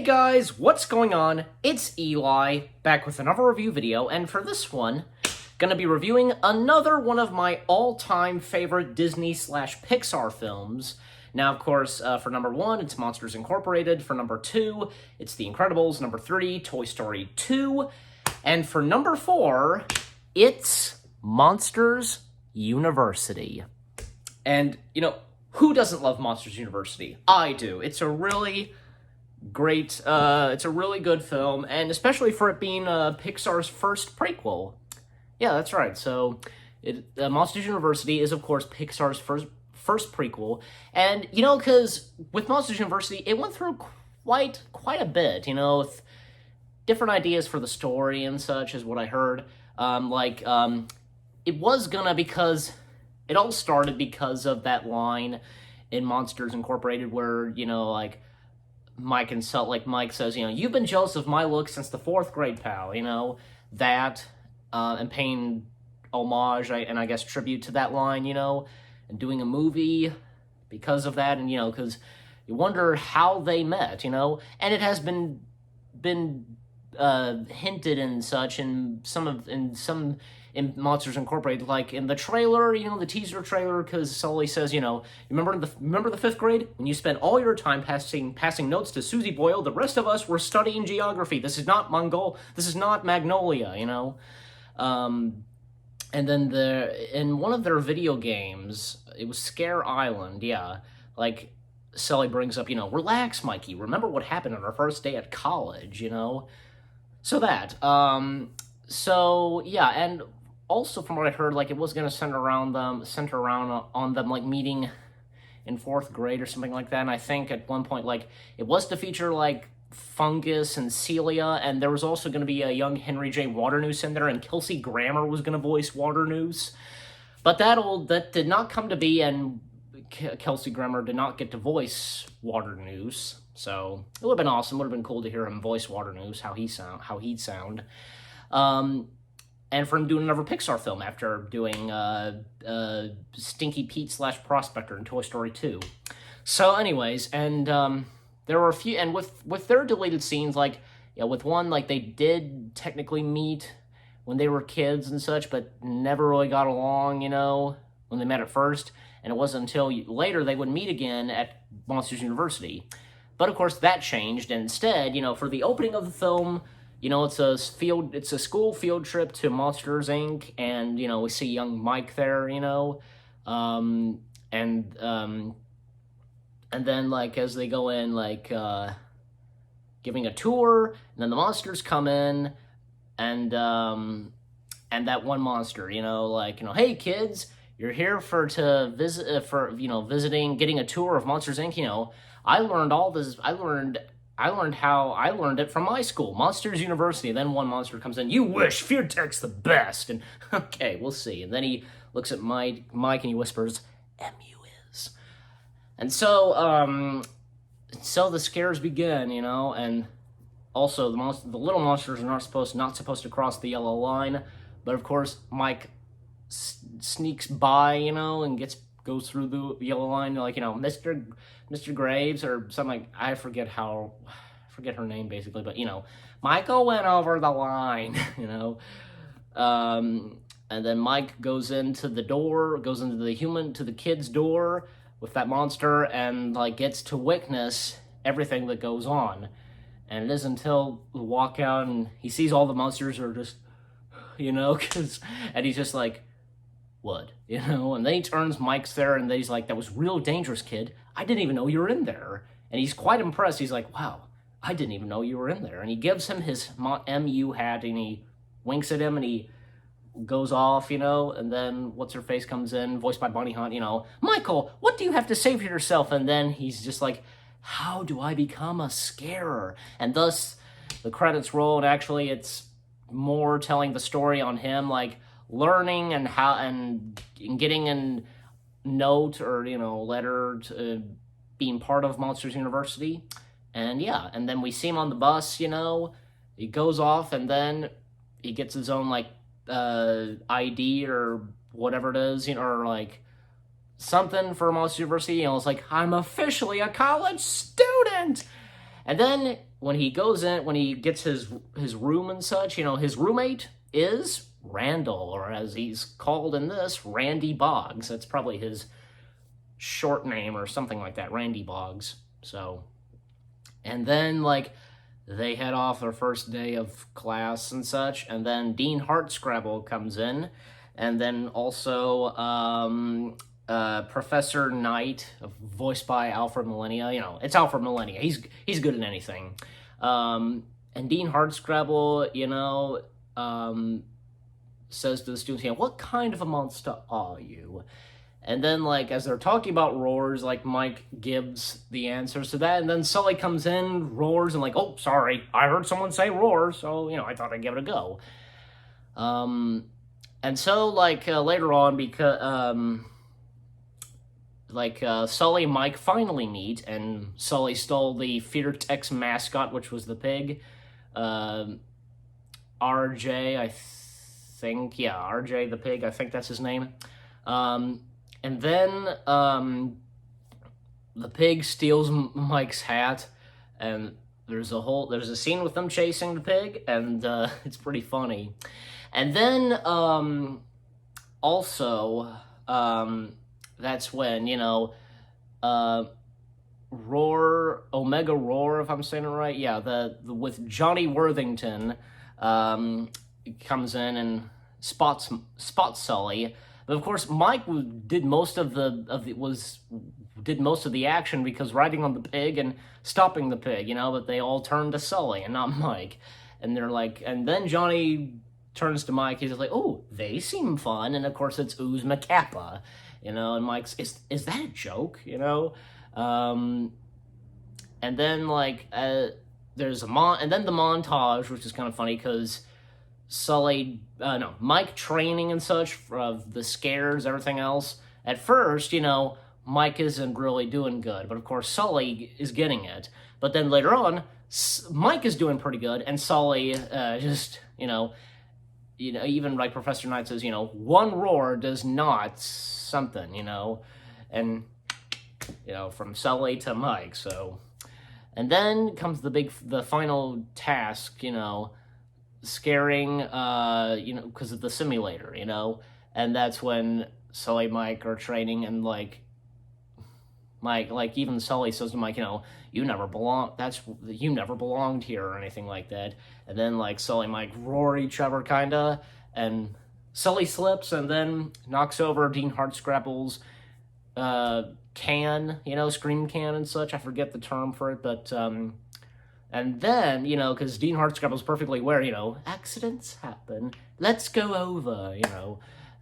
guys, what's going on? It's Eli, back with another review video, and for this one, gonna be reviewing another one of my all-time favorite Disney/Pixar films. Now, of course, for number 1, it's Monsters Incorporated. For number 2, it's The Incredibles. Number 3, Toy Story 2. And for number 4, it's Monsters University. And, you know, who doesn't love Monsters University? I do. It's a really great, it's a really good film, and especially for it being Pixar's first prequel. Yeah, that's right. So, Monsters University is, of course, Pixar's first prequel, and, you know, because with Monsters University, it went through quite a bit, you know, with different ideas for the story and such, is what I heard. It was gonna, because it all started because of that line in Monsters Incorporated where, you know, like, Mike says, you know, you've been jealous of my looks since the 4th grade, pal, you know, that, and paying homage, and I guess tribute to that line, you know, and doing a movie because of that, and, you know, because you wonder how they met, you know, and it has been hinted and such in Monsters Incorporated, like in the trailer, you know, the teaser trailer, because Sully says, you know, remember the 5th grade when you spent all your time passing notes to Susie Boyle? The rest of us were studying geography. This is not Magnolia, you know. And then in one of their video games, it was Scare Island, yeah, like Sully brings up, you know, relax, Mikey. Remember what happened on our first day at college, you know. So that, so yeah, and also from what I heard, like, it was gonna center around on them like meeting in 4th grade or something like that. And I think at one point, like, it was to feature like Fungus and Celia, and there was also gonna be a young Henry J. Waternoose in there, and Kelsey Grammer was gonna voice Waternoose. But that did not come to be, and Kelsey Grammer did not get to voice Waternoose. So it would have been awesome. Would have been cool to hear him voice Waternoose, how he'd sound. And for him doing another Pixar film after doing Stinky Pete / Prospector in Toy Story 2. So anyways, and there were a few, and with their deleted scenes, like, yeah, with one, like, they did technically meet when they were kids and such, but never really got along, you know, when they met at first, and it wasn't until later they would meet again at Monsters University. But of course that changed, and instead, you know, for the opening of the film, you know, it's a school field trip to Monsters Inc., and, you know, we see young Mike there, you know, and then, like, as they go in, like, giving a tour, and then the monsters come in, and that one monster, you know, like, you know, hey kids, you're here visiting, getting a tour of Monsters Inc., you know, I learned all this, I learned how I learned it from my school, Monsters University. And then one monster comes in, you wish, Fear Tech's the best. And, okay, we'll see. And then he looks at Mike and he whispers, MU is. And so the scares begin, you know, and also the little monsters are not supposed to cross the yellow line. But of course, Mike sneaks by, you know, and goes through the yellow line, like, you know, Mr. Graves or something, like, I forget her name basically, but, you know, Michael went over the line, you know, and then Mike goes into the kid's door with that monster, and, like, gets to witness everything that goes on. And it isn't until we walk out and he sees all the monsters are just, you know, and he's just like, what, you know, and then he turns, Mike's there, and then he's like, that was real dangerous, kid. I didn't even know you were in there. And he's quite impressed. He's like, wow, I didn't even know you were in there. And he gives him his MU hat, and he winks at him, and he goes off, you know, and then What's-Her-Face comes in, voiced by Bonnie Hunt, you know, Michael, what do you have to say for yourself? And then he's just like, how do I become a scarer? And thus, the credits roll, and actually it's more telling the story on him, like, learning and how and getting a note or, you know, letter to being part of Monsters University. And yeah, and then we see him on the bus, you know, he goes off, and then he gets his own, like, ID or whatever it is, you know, or like something for Monsters University, you know, it's like, I'm officially a college student! And then when he goes in, when he gets his room and such, his roommate is Randall, or as he's called in this, Randy Boggs. That's probably his short name or something like that, Randy Boggs. So, and then they head off their first day of class and such, and then Dean Hardscrabble comes in, and then also Professor Knight, voiced by Alfred Molina. It's Alfred Molina. He's good at anything. And Dean Hardscrabble, says to the students, what kind of a monster are you? And then, as they're talking about roars, Mike gives the answers to that, and then Sully comes in, roars, and oh, sorry, I heard someone say roar, so, I thought I'd give it a go. And so, later on, because, Sully and Mike finally meet, and Sully stole the FearTex mascot, which was the pig. RJ, I think, yeah, RJ the pig, I think that's his name. And then the pig steals Mike's hat, and there's a scene with them chasing the pig, and it's pretty funny. And then also that's when Omega Roar, if I'm saying it right, yeah, the with Johnny Worthington comes in and spots Sully. But of course, Mike did most of the action because riding on the pig and stopping the pig, But they all turned to Sully and not Mike, and they're and then Johnny turns to Mike. He's like, "Oh, they seem fun," and of course it's Uzma Kappa, And Mike's, is that a joke, And then there's and then the montage, which is kind of funny because Mike training and such of the scares, everything else. At first, Mike isn't really doing good, but of course Sully is getting it. But then later on, Mike is doing pretty good, and Sully just, even like Professor Knight says, one roar does not something, and, from Sully to Mike, so. And then comes the final task, scaring, because of the simulator, and that's when Sully and Mike are training, and Mike, even Sully says to Mike, you never belonged here or anything like that. And then Sully and Mike roar each other kinda, and Sully slips and then knocks over Dean Hardscrabble's can, scream can and such. I forget the term for it, but and then, because Dean Hardscrabble's perfectly aware, accidents happen. Let's go over,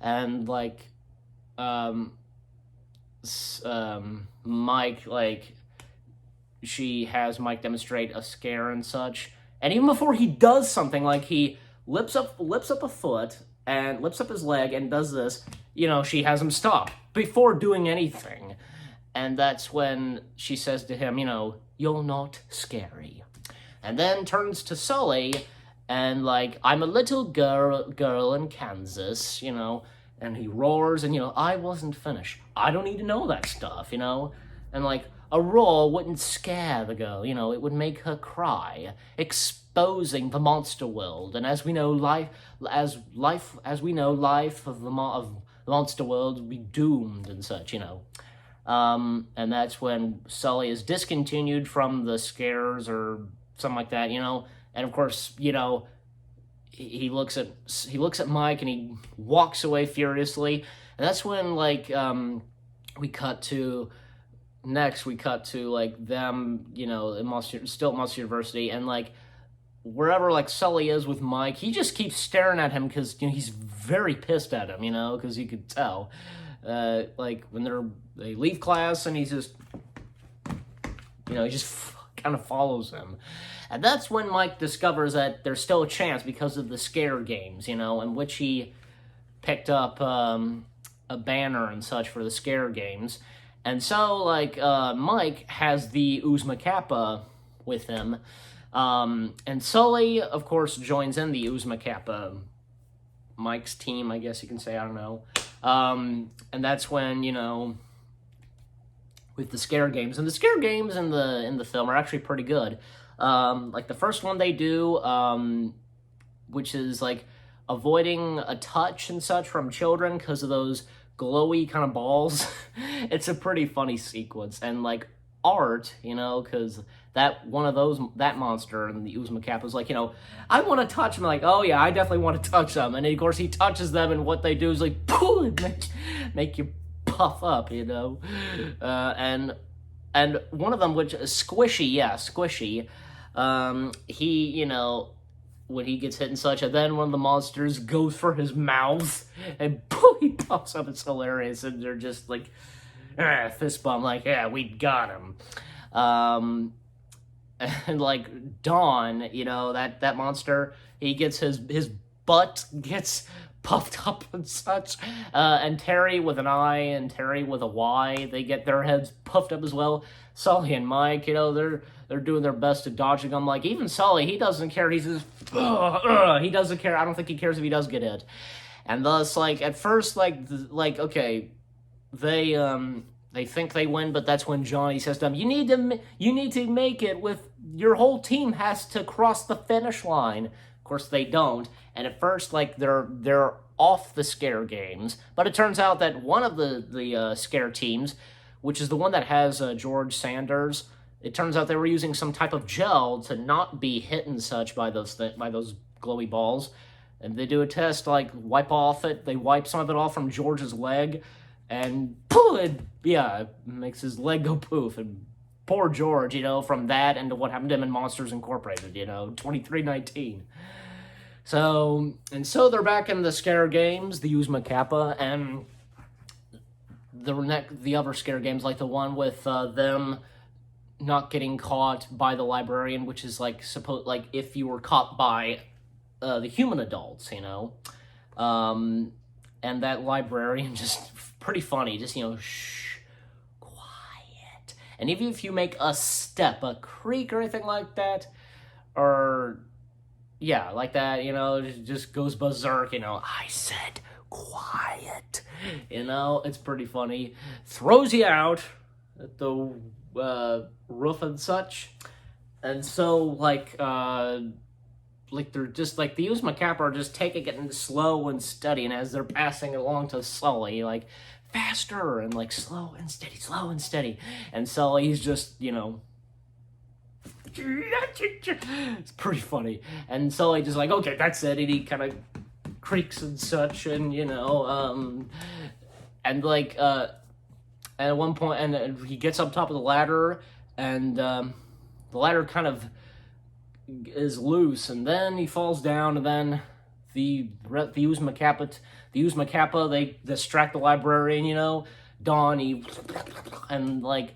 and Mike, she has Mike demonstrate a scare and such. And even before he does something, he lifts up a foot and lifts up his leg and does this, she has him stop before doing anything. And that's when she says to him, you're not scary. And then turns to Sully and I'm a little girl in Kansas, and he roars and, I wasn't finished. I don't need to know that stuff, and a roar wouldn't scare the girl, it would make her cry, exposing the monster world. And as we know, life of the monster world would be doomed and such, and that's when Sully is discontinued from the scares or something like that, and of course, he looks at Mike and he walks away furiously, and that's when we cut to them, still at Monster University, and wherever Sully is with Mike, he just keeps staring at him because he's very pissed at him, because he could tell, when they leave class and he's just, he just kind of follows him. And that's when Mike discovers that there's still a chance because of the scare games, in which he picked up a banner and such for the scare games. And so, Mike has the Uzma Kappa with him. And Sully, of course, joins in the Uzma Kappa, Mike's team, I guess you can say, I don't know. And that's when, with the scare games. And the scare games in the film are actually pretty good. Like the first one they do, which is like avoiding a touch and such from children because of those glowy kind of balls. It's a pretty funny sequence, and like Art, because that monster in the Uzma was like, I want to touch him. Like, oh yeah, I definitely want to touch them. And of course he touches them, and what they do is like, pull it, make you puff up, and one of them, which is Squishy, Squishy, he, when he gets hit and such, and then one of the monsters goes for his mouth, and boom, he pops up. It's hilarious, and they're just like, fist bump, like, yeah, we got him. And like Dawn, that monster, he gets his butt gets puffed up and such. And Terry with an I and Terry with a Y, they get their heads puffed up as well. Sully and Mike, they're doing their best to dodging them. Like, even Sully, he doesn't care. He's just, he doesn't care. I don't think he cares if he does get hit. And thus, like, at first, okay, they think they win, but that's when Johnny says to them, you need to make it with, your whole team has to cross the finish line. Of course, they don't. And at first, like, they're off the scare games. But it turns out that one of the scare teams, which is the one that has George Sanders, it turns out they were using some type of gel to not be hit and such by those glowy balls. And they do a test, like, they wipe some of it off from George's leg, and poof, it makes his leg go poof. And poor George, from that and to what happened to him in Monsters Incorporated, 2319. So they're back in the scare games, the Uzma Kappa, and the other scare games, like the one with them not getting caught by the librarian, which is like if you were caught by the human adults, and that librarian, just pretty funny, just shh, quiet, and even if you make a step, a creak or anything like that, or like that, it just goes berserk, I said quiet, it's pretty funny, throws you out at the roof and such. And so they're just like the Uzma Kappa are just taking it slow and steady, and as they're passing it along to Sully, like, faster, and like slow and steady, and Sully's just it's pretty funny, and Sully just like, okay, that's it, and he kind of creaks and such, and and like and at one point, and he gets up top of the ladder, and the ladder kind of is loose, and then he falls down, and then the Uzma Kappa, they distract the librarian, Dawn, and like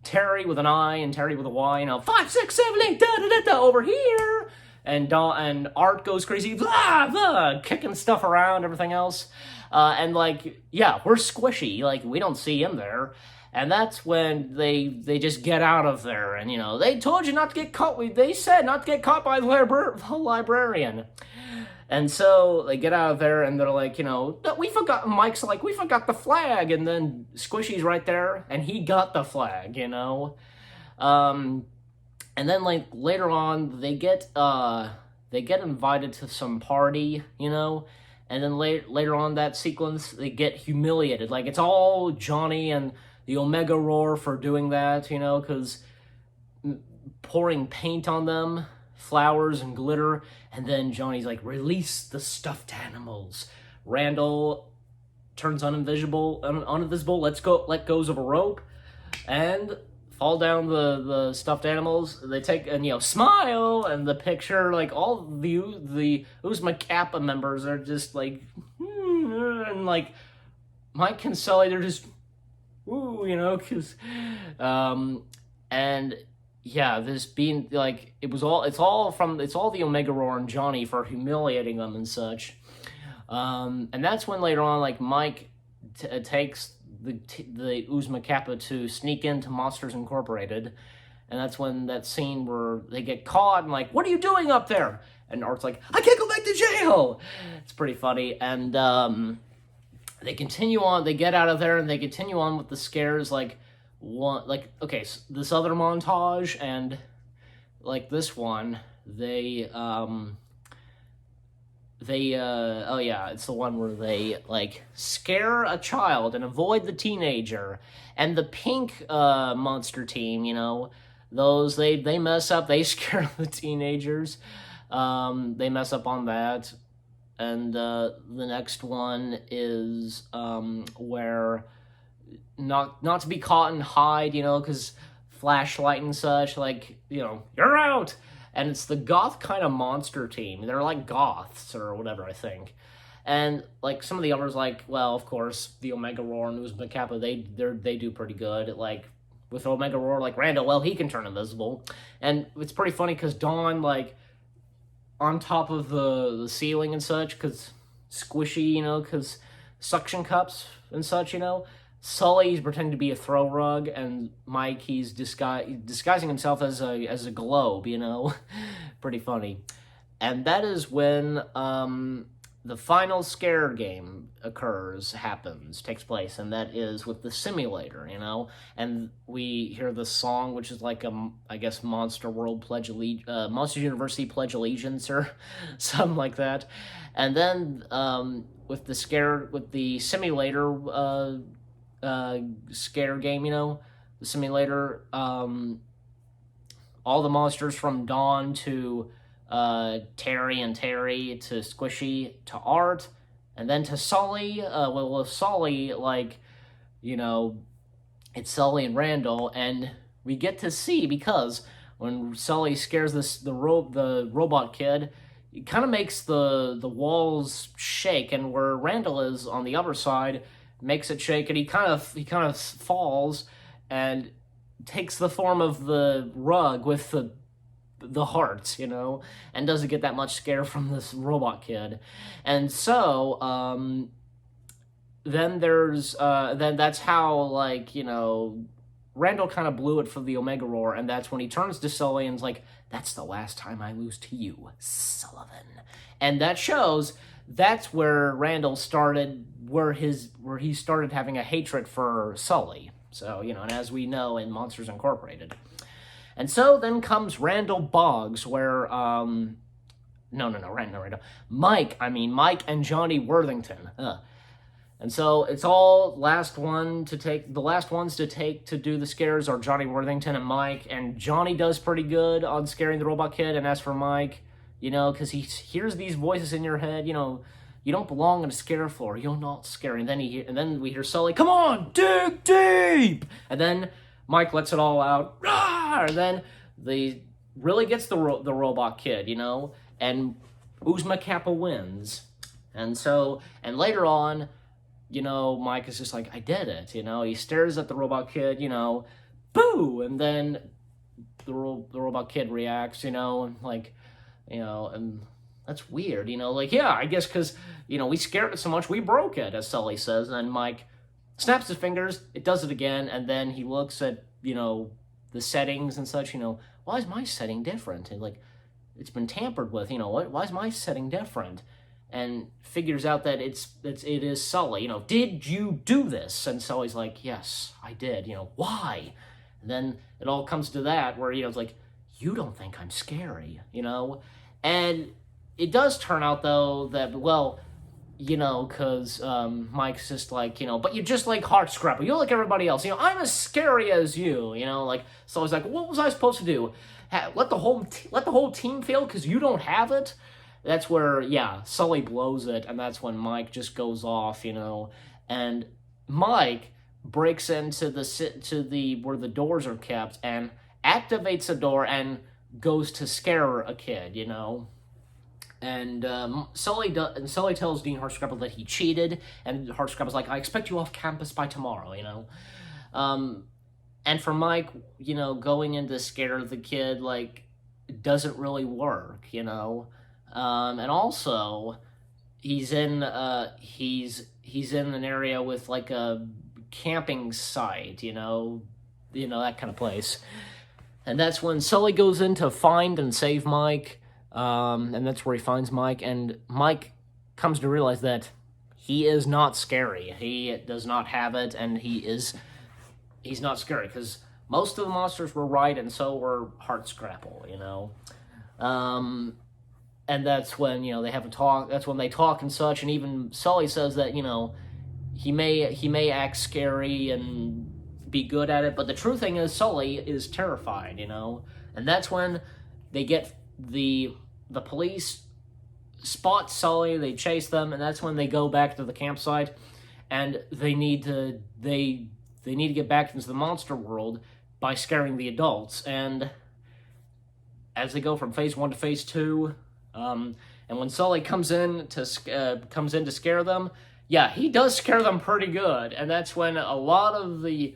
Terry with an I and Terry with a Y, 5, 6, 7, 8, over here, and Art goes crazy, blah, blah, kicking stuff around, everything else, and like, we're Squishy, like, we don't see him there. And that's when they just get out of there, and they told you not to get caught. They said not to get caught by the librarian, and so they get out of there, and they're like, we forgot. Mike's like, we forgot the flag, and then Squishy's right there, and he got the flag, and then like later on they get invited to some party, and then later on that sequence they get humiliated. Like, it's all Johnny and the Omega Roar for doing that, because pouring paint on them, flowers and glitter, and then Johnny's like, release the stuffed animals. Randall turns uninvisible, let goes of a rope, and fall down the stuffed animals. They take, and smile, and the picture, like, all the Uzma Kappa members are just like, and like, Mike and Sully, they're just, ooh, because, and this being like, it's all the Omega Roar and Johnny for humiliating them and such, and that's when later on, like, Mike takes the Uzma Kappa to sneak into Monsters Incorporated, and that's when that scene where they get caught and like, what are you doing up there? And Art's like, I can't go back to jail. It's pretty funny, and they continue on. They get out of there, and they continue on with the scares. Okay, so this other montage, and like this one, oh yeah, it's the one where they like scare a child and avoid the teenager. And the pink monster team, those they mess up, they scare the teenagers. They mess up on that. And the next one is where not to be caught and hide, because flashlight and such, like, you're out. And it's the goth kind of monster team. They're like goths or whatever, I think. And like some of the others, like, well, of course, the Omega Roar and Uzma Kappa, they do pretty good. Like with Omega Roar, like Randall, well, he can turn invisible, and it's pretty funny because Dawn, like, on top of the ceiling and such, because squishy, because suction cups and such, Sully's pretending to be a throw rug, and Mike, he's disguising himself as a globe, Pretty funny. And that is when the final scare game takes place, and that is with the simulator, And we hear the song, which is like I guess Monster University Pledge Allegiance or something like that. And then with the simulator scare game, the simulator, all the monsters from Dawn to Terry to Squishy to Art, and then to Sully. With Sully, like, it's Sully and Randall, and we get to see, because when Sully scares the robot kid, it kind of makes the walls shake, and where Randall is on the other side makes it shake, and he kind of falls and takes the form of the rug with the hearts, and doesn't get that much scare from this robot kid. And so then there's then that's how, like, Randall kind of blew it for the Omega Roar, and that's when he turns to Sully and's like, "That's the last time I lose to you, Sullivan." And that shows that's where Randall started, where he started having a hatred for Sully. So, and as we know in Monsters Incorporated. And so then comes Randall Boggs, where, Randall. Mike and Johnny Worthington. And so it's all the last ones to take to do the scares are Johnny Worthington and Mike, and Johnny does pretty good on scaring the robot kid, and as for Mike, because he hears these voices in your head, you don't belong on a scare floor, you're not scary, and then we hear Sully, "Come on, dig deep!" And then Mike lets it all out, "Rah!" And then really gets the robot kid, and Uzma Kappa wins. And later on, Mike is just like, "I did it," he stares at the robot kid, boo, and then the robot kid reacts, and like, and that's weird, like, yeah, I guess because, we scared it so much, we broke it, as Sully says, and then Mike snaps his fingers, it does it again, and then he looks at, the settings and such, why is my setting different? And like, it's been tampered with, why is my setting different? And figures out that it is Sully, "Did you do this?" And Sully's like, "Yes, I did," "Why?" And then it all comes to that, where, it's like, "You don't think I'm scary," And it does turn out, though, that, well, because Mike's just like, "But you're just like Hardscrabble, you're like everybody else, I'm as scary as you," like, so he's like, "What was I supposed to do? Let the whole team fail because you don't have it?" That's where, yeah, Sully blows it, and that's when Mike just goes off, and Mike breaks into where the doors are kept and activates a door and goes to scare a kid, And Sully tells Dean Hardscrabble that he cheated, and Hardscrabble's like, "I expect you off campus by tomorrow," And for Mike, going into scare the kid, like, doesn't really work, And also, he's in an area with like a camping site, that kind of place. And that's when Sully goes in to find and save Mike. And that's where he finds Mike, and Mike comes to realize that he is not scary. He does not have it, and he's not scary, because most of the monsters were right, and so were Hardscrabble, you know. And that's when, you know, they have a talk. That's when they talk and such. And even Sully says that, you know, he may act scary and be good at it, but the true thing is Sully is terrified, you know. And that's when they get the police spot Sully, they chase them, and that's when they go back to the campsite, and they need to get back into the monster world by scaring the adults. And as they go from phase 1 to phase 2, and when Sully comes in to scare them, yeah, he does scare them pretty good, and that's when a lot of the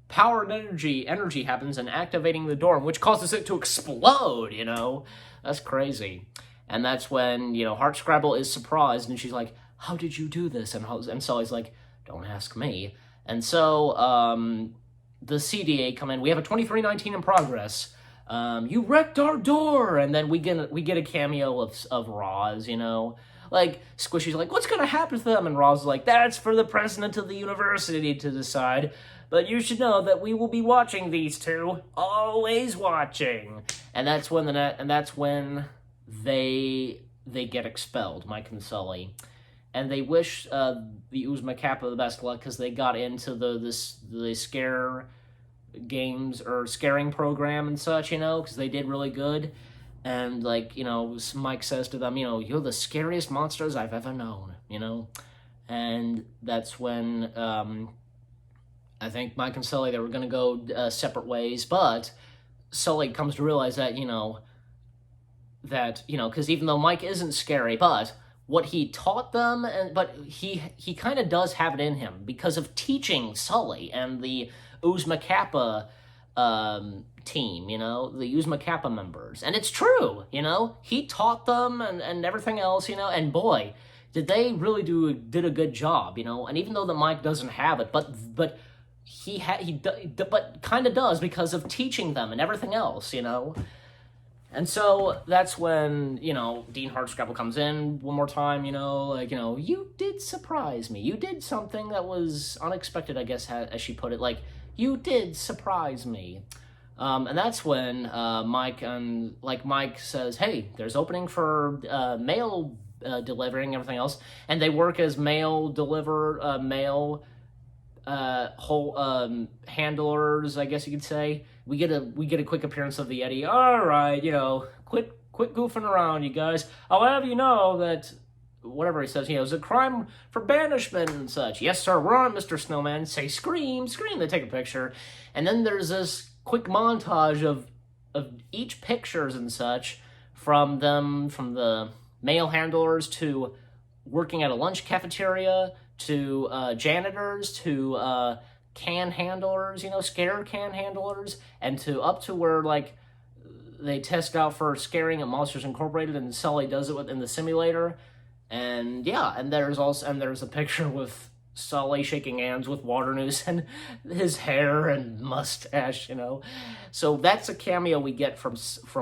power and energy happens in activating the door, which causes it to explode, you know. That's crazy. And that's when, you know, Hardscrabble is surprised, and she's like, how did you do this? And Sully's like, don't ask me. And so, the CDA come in. We have a 2319 in progress. You wrecked our door! And then we get a cameo of Roz, you know. Like, Squishy's like, what's gonna happen to them? And Roz is like, that's for the president of the university to decide. But you should know that we will be watching these two. Always watching. And that's when they get expelled, Mike and Sully. And they wish the Uzma Kappa the best luck because they got into the scare games or scaring program and such, you know, because they did really good. And, like, you know, Mike says to them, you know, you're the scariest monsters I've ever known, you know. And that's when I think Mike and Sully, they were going to go separate ways, but Sully comes to realize that, you know, because even though Mike isn't scary, but what he taught them, but he kind of does have it in him because of teaching Sully and the Uzma Kappa team, you know, the Uzma Kappa members. And it's true, you know, he taught them and everything else, you know, and boy, did they really did a good job, you know. And even though the Mike doesn't have it, but he kind of does because of teaching them and everything else, you know. And so that's when, you know, Dean Hardscrabble comes in one more time, you know, like, you know, you did surprise me. You did something that was unexpected, I guess, as she put it. Like, you did surprise me. And that's when Mike says, hey, there's opening for mail delivering and everything else. And they work as mail handlers, I guess you could say. We get a quick appearance of the Yeti. All right, you know, quit goofing around, you guys. I'll have you know that whatever he says, you know, it's a crime for banishment and such. Yes, sir, we're on it, Mr. Snowman. Say scream, scream. They take a picture, and then there's this quick montage of each pictures and such from the mail handlers to working at a lunch cafeteria to janitors to can handlers, you know, scare can handlers, and up to where, like, they test out for scaring at Monsters Incorporated, and Sully does it in the simulator. And yeah, and there's a picture with Sully shaking hands with Waternoose and his hair and mustache, you know. So that's a cameo we get from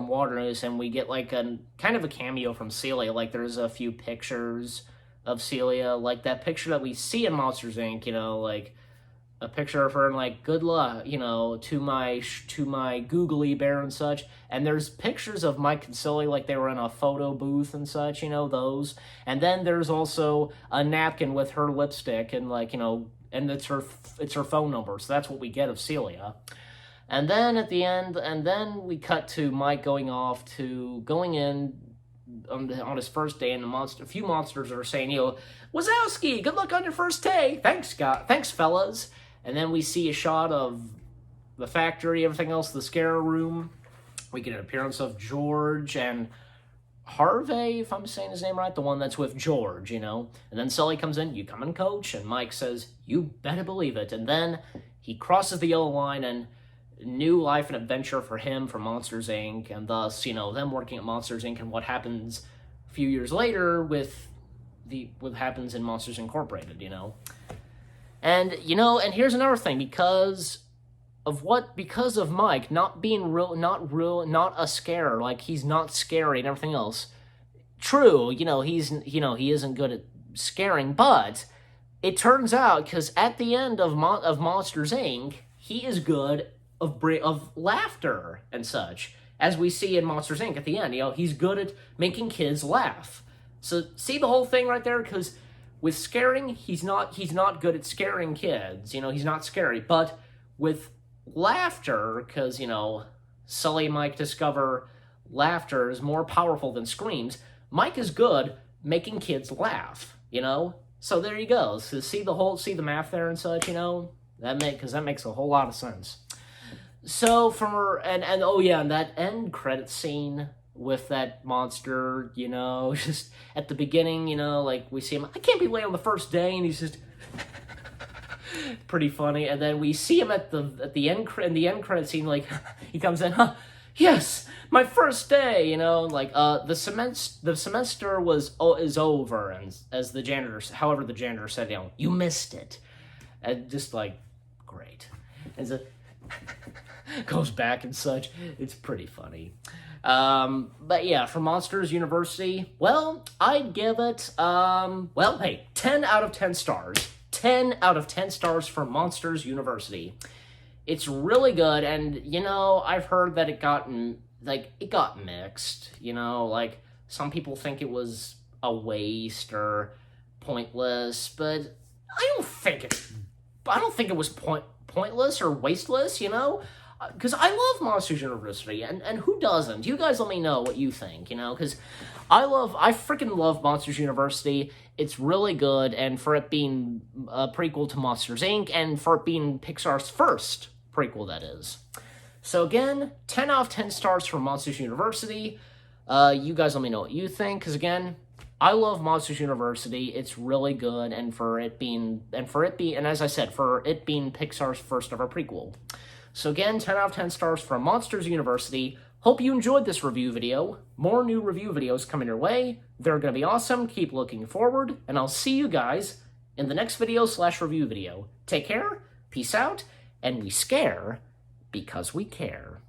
Waternoose, and we get like a kind of a cameo from Celia. Like, there's a few pictures of Celia, like that picture that we see in Monsters Inc., you know, like a picture of her and like, good luck, you know, to my googly bear and such. And there's pictures of Mike and Sully like they were in a photo booth and such, you know, those. And then there's also a napkin with her lipstick and, like, you know, and it's her phone number. So that's what we get of Celia. And then at the end, and then we cut to Mike going in on his first day, and a few monsters are saying, you know, Wazowski, good luck on your first day. Thanks, fellas. And then we see a shot of the factory, everything else, the scare room. We get an appearance of George and Harvey, if I'm saying his name right, the one that's with George, you know. And then Sully comes in, you come in, coach, and Mike says, you better believe it. And then he crosses the yellow line, and new life and adventure for him for Monsters, Inc., and thus, you know, them working at Monsters, Inc., and what happens a few years later with what happens in Monsters Incorporated, you know. And, you know, and here's another thing, because of Mike not being not a scarer, like, he's not scary and everything else. True, you know, he isn't good at scaring, but it turns out, because at the end of Monsters, Inc., he is good of laughter and such, as we see in Monsters Inc. at the end. He's good at making kids laugh. So see the whole thing right there? Because with scaring, he's not good at scaring kids. He's not scary. But with laughter, because, Sully and Mike discover laughter is more powerful than screams, Mike is good making kids laugh, So there you go. So see the math there and such, because that makes a whole lot of sense. So and that end credit scene with that monster, just at the beginning, like we see him, I can't be late on the first day, and he's just pretty funny. And then we see him at the end credit scene, like he comes in, yes, my first day, like the semester is over, and as the janitor said, you missed it, and just like great, and so goes back and such. It's pretty funny. But yeah, for Monsters University, well, I'd give it 10 out of 10 stars. 10 out of 10 stars for Monsters University. It's really good, and I've heard that it got mixed. Like some people think it was a waste or pointless, but I don't think it was pointless or wasteless. Because I love Monsters University, and who doesn't? You guys let me know what you think, because I freaking love Monsters University. It's really good, and for it being a prequel to Monsters, Inc., and for it being Pixar's first prequel, that is. So again, 10 out of 10 stars for Monsters University. You guys let me know what you think, because again, I love Monsters University. It's really good, and as I said, for it being Pixar's first ever prequel. So again, 10 out of 10 stars from Monsters University. Hope you enjoyed this review video. More new review videos coming your way. They're going to be awesome. Keep looking forward, and I'll see you guys in the next video/review video. Take care, peace out, and we scare because we care.